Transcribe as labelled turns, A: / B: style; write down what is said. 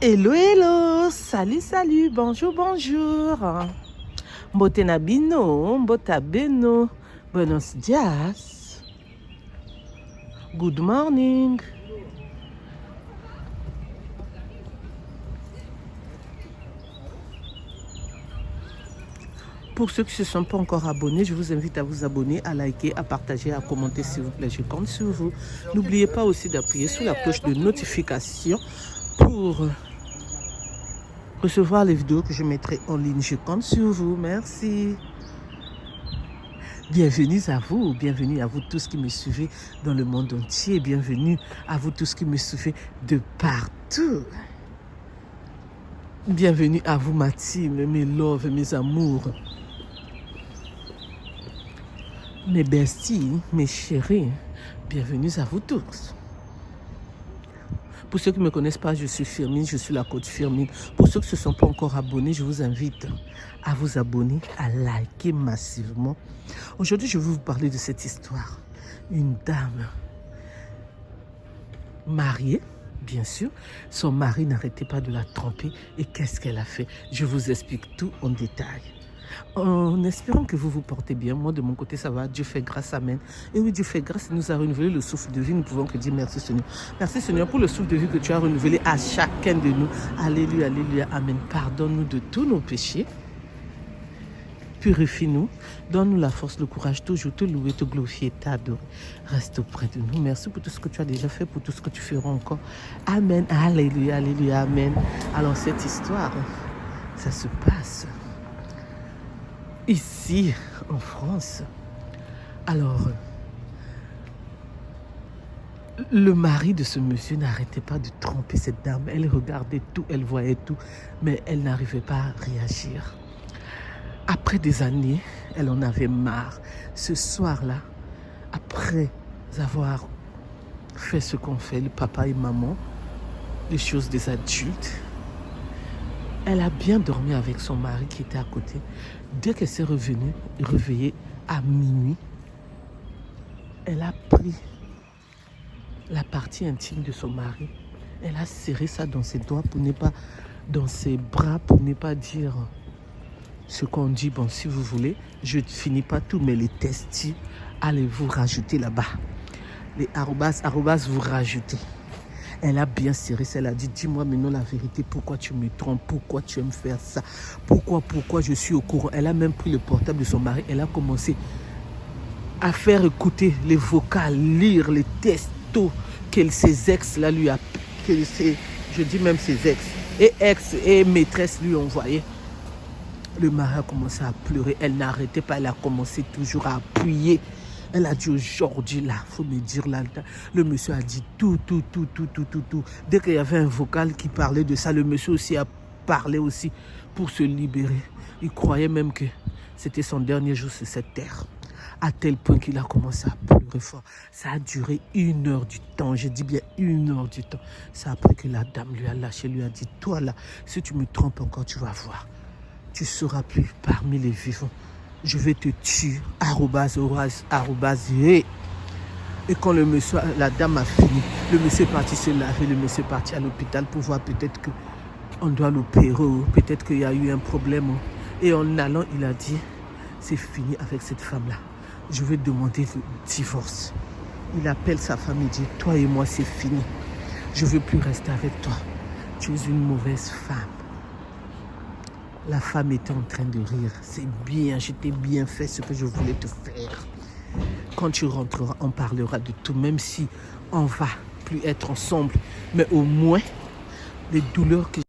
A: Hello, hello, salut, salut, bonjour, bonjour. Mbotena bino, mbota beno, buenos dias. Good morning. Pour ceux qui ne se sont pas encore abonnés, je vous invite à vous abonner, à liker, à partager, à commenter s'il vous plaît. Je compte sur vous. N'oubliez pas aussi d'appuyer sur la cloche de notification pour recevoir les vidéos que je mettrai en ligne. Je compte sur vous. Merci. Bienvenue à vous tous qui me suivez dans le monde entier. Bienvenue à vous tous qui me suivez de partout. Bienvenue à vous ma team, mes loves, mes amours. Mes besties, mes chéris, bienvenue à vous tous. Pour ceux qui ne me connaissent pas, je suis Firmine, je suis la coach Firmine. Pour ceux qui ne se sont pas encore abonnés, je vous invite à vous abonner, à liker massivement. Aujourd'hui, je vais vous parler de cette histoire. Une dame mariée, bien sûr. Son mari n'arrêtait pas de la tromper. Et qu'est-ce qu'elle a fait? Je vous explique tout en détail. En espérant que vous vous portez bien. Moi, de mon côté, ça va. Dieu fait grâce, amen. Et oui, Dieu fait grâce. Il nous a renouvelé le souffle de vie. Nous pouvons que dire merci, Seigneur. Merci, Seigneur, pour le souffle de vie que tu as renouvelé à chacun de nous. Alléluia, alléluia, amen. Pardonne-nous de tous nos péchés. Purifie-nous. Donne-nous la force, le courage, toujours te louer, te glorifier, t'adorer. Reste auprès de nous. Merci pour tout ce que tu as déjà fait, pour tout ce que tu feras encore. Amen. Alléluia, alléluia, amen. Alors, cette histoire, ça se passe ici, en France. Alors, le mari de ce monsieur n'arrêtait pas de tromper cette dame. Elle regardait tout, elle voyait tout, mais elle n'arrivait pas à réagir. Après des années, elle en avait marre. Ce soir-là, après avoir fait ce qu'ont fait le papa et maman, les choses des adultes, elle a bien dormi avec son mari qui était à côté. Dès qu'elle s'est réveillée à minuit, elle a pris la partie intime de son mari. Elle a serré ça dans ses doigts pour ne pas, dans ses bras pour ne pas dire ce qu'on dit. Bon, si vous voulez, je ne finis pas tout, mais les testis, allez vous rajouter là-bas. Les arrobas, vous rajoutez. Elle a bien serré ça, elle a dit, dis-moi maintenant la vérité, pourquoi tu me trompes, pourquoi tu aimes faire ça, pourquoi je suis au courant. Elle a même pris le portable de son mari, elle a commencé à faire écouter les vocales, lire les textos que ses ex là lui a, je dis même ses ex, et ex et maîtresse lui ont envoyé. Le mari a commencé à pleurer, elle n'arrêtait pas, elle a commencé toujours à appuyer. Elle a dit aujourd'hui là, il faut me dire là, le monsieur a dit tout. Dès qu'il y avait un vocal qui parlait de ça, le monsieur aussi a parlé aussi pour se libérer. Il croyait même que c'était son dernier jour sur cette terre. À tel point qu'il a commencé à pleurer fort. Ça a duré 1 heure du temps, je dis bien 1 heure du temps. C'est après que la dame lui a lâché, lui a dit, toi là, si tu me trompes encore, tu vas voir. Tu ne seras plus parmi les vivants. Je vais te tuer, et quand le monsieur, la dame a fini, le monsieur est parti se laver, le monsieur est parti à l'hôpital pour voir peut-être qu'on doit l'opérer, peut-être qu'il y a eu un problème. Et en allant, il a dit, c'est fini avec cette femme-là. Je vais demander le divorce. Il appelle sa femme et dit, toi et moi, c'est fini. Je ne veux plus rester avec toi. Tu es une mauvaise femme. La femme était en train de rire. C'est bien, je t'ai bien fait ce que je voulais te faire. Quand tu rentreras, on parlera de tout, même si on va plus être ensemble. Mais au moins, les douleurs que